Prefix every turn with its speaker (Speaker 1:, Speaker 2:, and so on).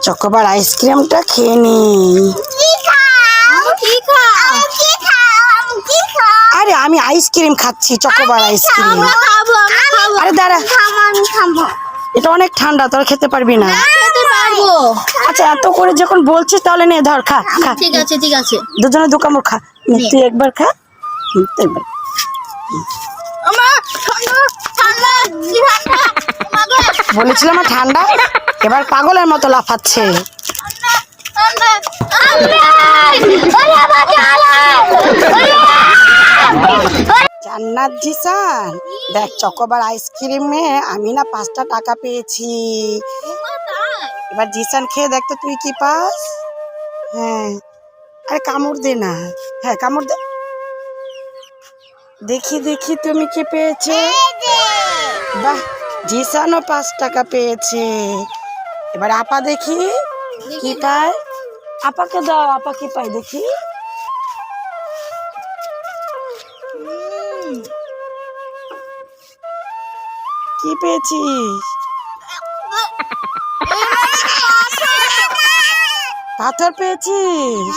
Speaker 1: Chocobar আইসক্রিমটা খেয়ে নি। আরে আমি আইসক্রিম খাচ্ছি, চকোবার আইসক্রিম। আরে দাঁড়া, এটা অনেক ঠান্ডা, তোরা খেতে পারবি না। আচ্ছা এত করে যখন বলছিস তাহলে নে ধর, খা খা।
Speaker 2: ঠিক আছে ঠিক আছে,
Speaker 1: দুজনে দু কামড় খা। তুই একবার খা, তুই একবার। বলেছিলাম না ঠান্ডা, এবার পাগলের মতো লাফাচ্ছে। জান্নাত জিসান, দেখ চকোবার আইসক্রিমে আমি না 5টা টাকা পেয়েছি। এবার জিসান খেয়ে দেখ তো তুই কি পাস। হ্যাঁ, আরে কামড় দে না। হ্যাঁ কামড় দে, দেখি দেখি তুমি কি পেয়েছো। বাহ, জিসানও 5 টাকা পেয়েছে। এবার আপা দেখি কি পায়। আপাকে দাও, আপা কি পায় দেখি। কি পেয়েছিস? পাথর পেয়েছিস?